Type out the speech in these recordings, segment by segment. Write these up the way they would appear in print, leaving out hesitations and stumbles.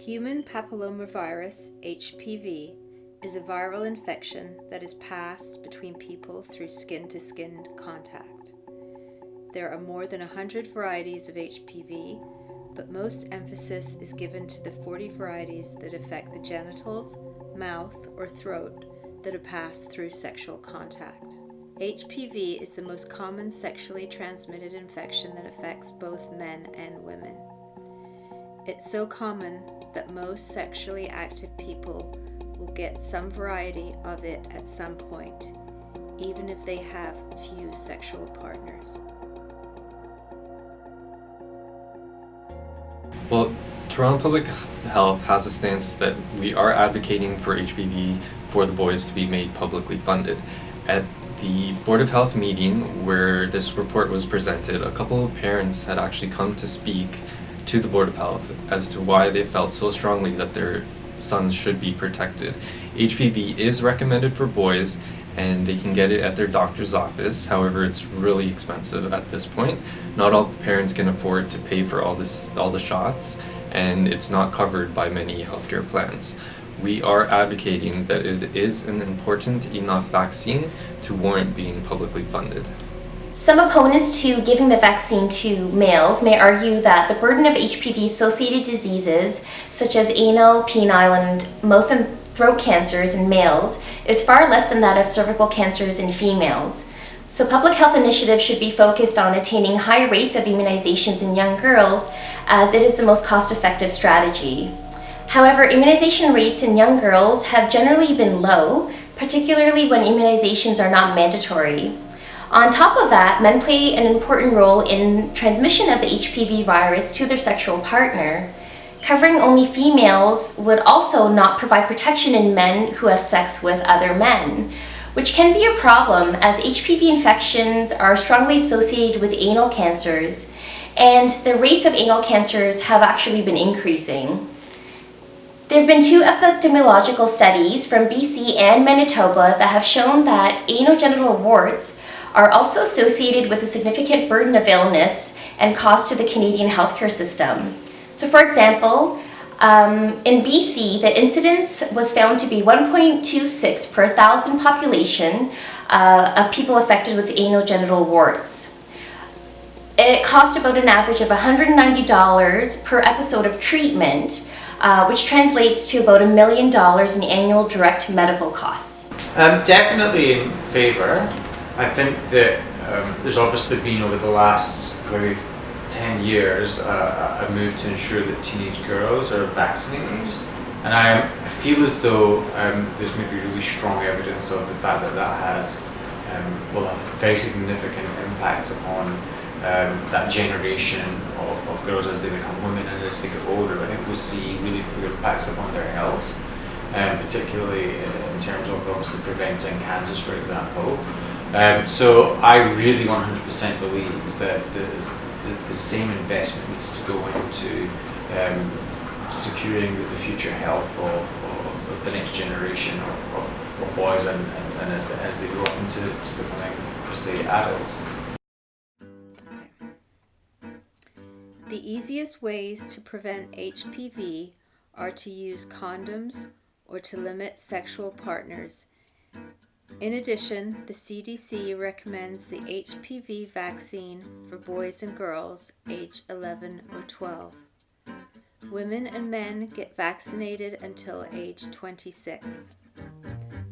Human papillomavirus, HPV, is a viral infection that is passed between people through skin-to-skin contact. There are more than 100 varieties of HPV, but most emphasis is given to the 40 varieties that affect the genitals, mouth, or throat that are passed through sexual contact. HPV is the most common sexually transmitted infection that affects both men and women. It's so common that most sexually active people will get some variety of it at some point, even if they have few sexual partners. Well, Toronto Public Health has a stance that we are advocating for HPV for the boys to be made publicly funded. At the Board of Health meeting where this report was presented, a couple of parents had actually come to speak to the Board of Health as to why they felt so strongly that their sons should be protected. HPV is recommended for boys and they can get it at their doctor's office. However, it's really expensive at this point. Not all parents can afford to pay for all the shots, and it's not covered by many healthcare plans. We are advocating that it is an important enough vaccine to warrant being publicly funded. Some opponents to giving the vaccine to males may argue that the burden of HPV-associated diseases such as anal, penile, and mouth and throat cancers in males is far less than that of cervical cancers in females. So public health initiatives should be focused on attaining high rates of immunizations in young girls, as it is the most cost-effective strategy. However, immunization rates in young girls have generally been low, particularly when immunizations are not mandatory. On top of that, men play an important role in transmission of the HPV virus to their sexual partner. Covering only females would also not provide protection in men who have sex with other men, which can be a problem as HPV infections are strongly associated with anal cancers, and the rates of anal cancers have actually been increasing. There have been 2 epidemiological studies from BC and Manitoba that have shown that anogenital warts are also associated with a significant burden of illness and cost to the Canadian healthcare system. So for example, in BC, the incidence was found to be 1.26 per 1,000 population of people affected with anogenital warts. It cost about an average of $190 per episode of treatment, which translates to about $1 million in annual direct medical costs. Definitely in favour. I think that there's obviously been over the last maybe 10 years a move to ensure that teenage girls are vaccinated, and I feel as though there's maybe really strong evidence of the fact that that has will have very significant impacts upon that generation of girls as they become women and as they get older. I think we'll see really clear impacts upon their health, particularly in terms of obviously preventing cancers, for example. So I really 100% believe that the same investment needs to go into securing the future health of the next generation of boys and as they grow up into becoming firstly adults. The easiest ways to prevent HPV are to use condoms or to limit sexual partners. In addition, the CDC recommends the HPV vaccine for boys and girls age 11 or 12. Women and men get vaccinated until age 26.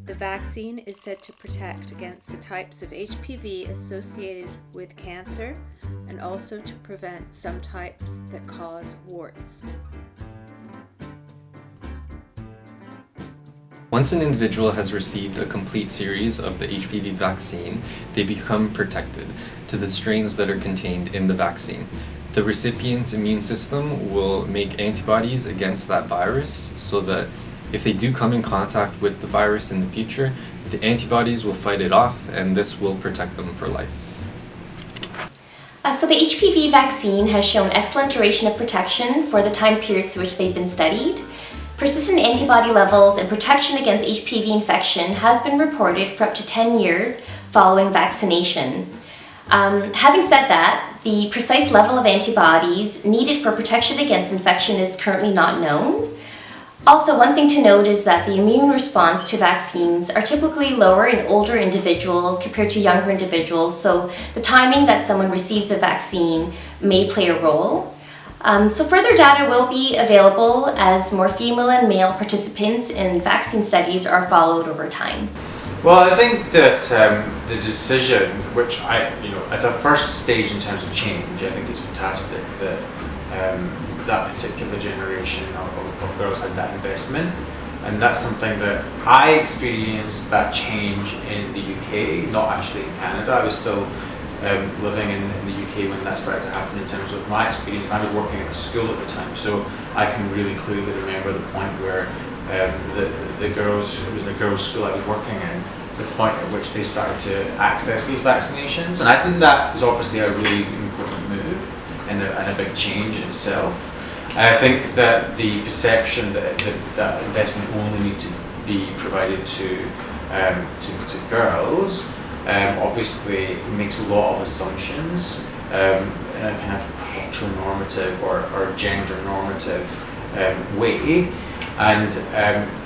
The vaccine is said to protect against the types of HPV associated with cancer and also to prevent some types that cause warts. Once an individual has received a complete series of the HPV vaccine, they become protected to the strains that are contained in the vaccine. The recipient's immune system will make antibodies against that virus so that if they do come in contact with the virus in the future, the antibodies will fight it off and this will protect them for life. So the HPV vaccine has shown excellent duration of protection for the time periods through which they've been studied. Persistent antibody levels and protection against HPV infection has been reported for up to 10 years following vaccination. Having said that, the precise level of antibodies needed for protection against infection is currently not known. Also, one thing to note is that the immune response to vaccines are typically lower in older individuals compared to younger individuals, so the timing that someone receives a vaccine may play a role. So further data will be available as more female and male participants in vaccine studies are followed over time. Well, I think that the decision, which as a first stage in terms of change, I think it's fantastic that that particular generation of girls had that investment, and that's something that I experienced that change in the UK, not actually in Canada. I was still living in the UK when that started to happen in terms of my experience. I was working at a school at the time, so I can really clearly remember the point where the girls, it was the girls' school I was working in, the point at which they started to access these vaccinations. And I think that was obviously a really important move and a big change in itself. I think that the perception that investment only needs to be provided to girls obviously makes a lot of assumptions in a kind of heteronormative or gender normative way, and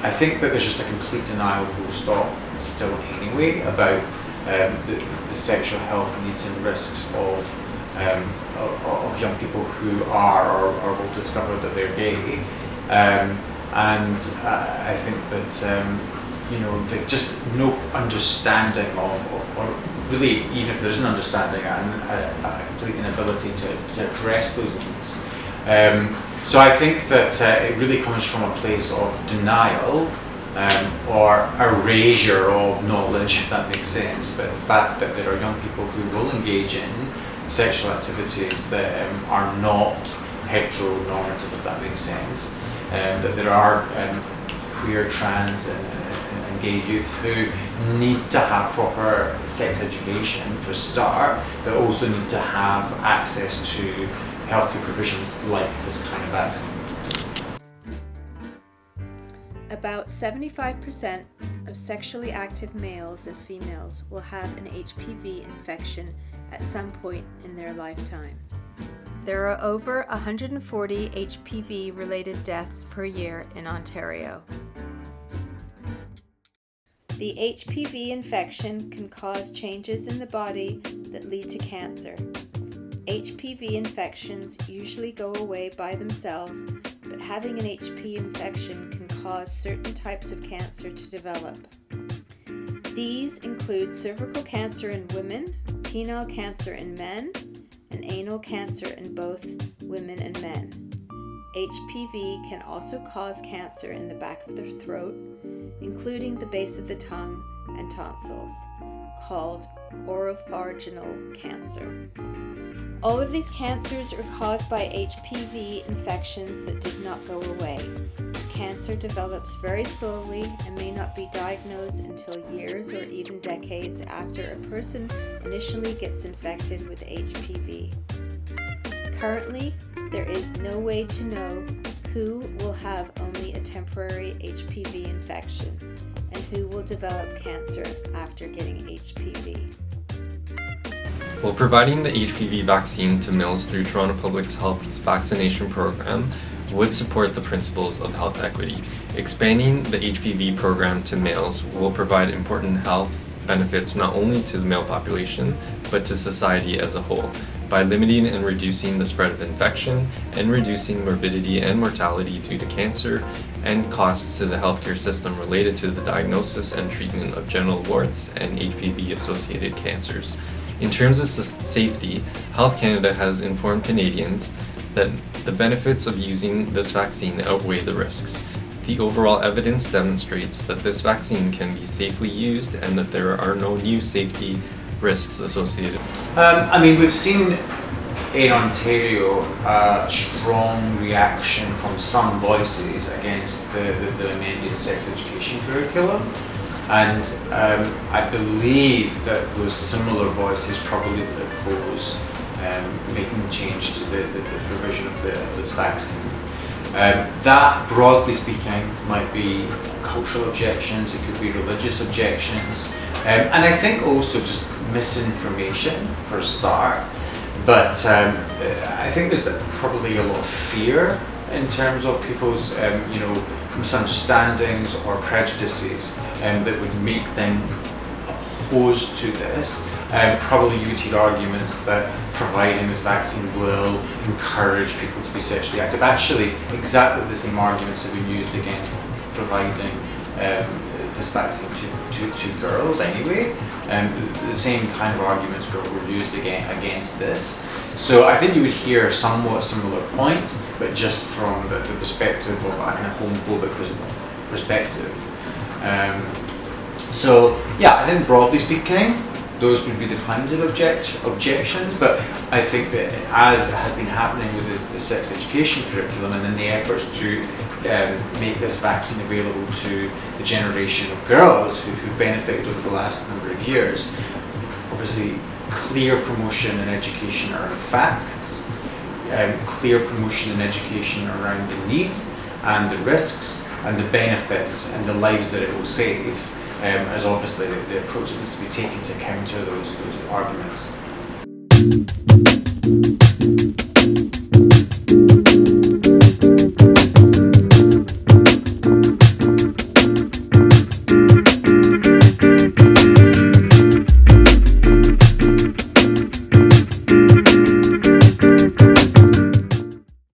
I think that there's just a complete denial, full stop, still anyway, about the sexual health needs and risks of young people who are or will discover that they're gay, and I think that there's just no understanding of, or really, even if there's an understanding, a complete inability to address those needs. So I think that it really comes from a place of denial or erasure of knowledge, if that makes sense, but the fact that there are young people who will engage in sexual activities that are not heteronormative, if that makes sense, that there are queer, trans and gay youth who need to have proper sex education for a start, but also need to have access to healthcare provisions like this kind of vaccine. About 75% of sexually active males and females will have an HPV infection at some point in their lifetime. There are over 140 HPV-related deaths per year in Ontario. The HPV infection can cause changes in the body that lead to cancer. HPV infections usually go away by themselves, but having an HPV infection can cause certain types of cancer to develop. These include cervical cancer in women, penile cancer in men, and anal cancer in both women and men. HPV can also cause cancer in the back of the throat, including the base of the tongue and tonsils, called oropharyngeal cancer. All of these cancers are caused by HPV infections that did not go away. Cancer develops very slowly and may not be diagnosed until years or even decades after a person initially gets infected with HPV. Currently, there is no way to know who will have only a temporary HPV infection and who will develop cancer after getting HPV. While providing the HPV vaccine to males through Toronto Public Health's vaccination program would support the principles of health equity, expanding the HPV program to males will provide important health benefits not only to the male population, but to society as a whole, by limiting and reducing the spread of infection and reducing morbidity and mortality due to cancer and costs to the healthcare system related to the diagnosis and treatment of genital warts and HPV-associated cancers. In terms of safety, Health Canada has informed Canadians that the benefits of using this vaccine outweigh the risks. The overall evidence demonstrates that this vaccine can be safely used and that there are no new safety risks associated. We've seen in Ontario a strong reaction from some voices against the amended sex education curriculum. And I believe that those similar voices probably oppose making the change to the provision of this vaccine. That, broadly speaking, might be cultural objections, it could be religious objections, and I think also just misinformation for a start. But I think there's probably a lot of fear in terms of people's, misunderstandings or prejudices that would make them opposed to this. Probably you would hear arguments that providing this vaccine will encourage people to be sexually active. Actually, exactly the same arguments have been used against providing this vaccine to girls anyway. The same kind of arguments were used against this. So I think you would hear somewhat similar points, but just from the perspective of a kind of homophobic perspective. So yeah, I think broadly speaking, those would be the kinds of objections, but I think that as has been happening with the sex education curriculum and in the efforts to make this vaccine available to the generation of girls who benefited over the last number of years, obviously clear promotion and education around facts, clear promotion and education around the need and the risks and the benefits and the lives that it will save, as obviously the approach that needs to be taken to counter those arguments.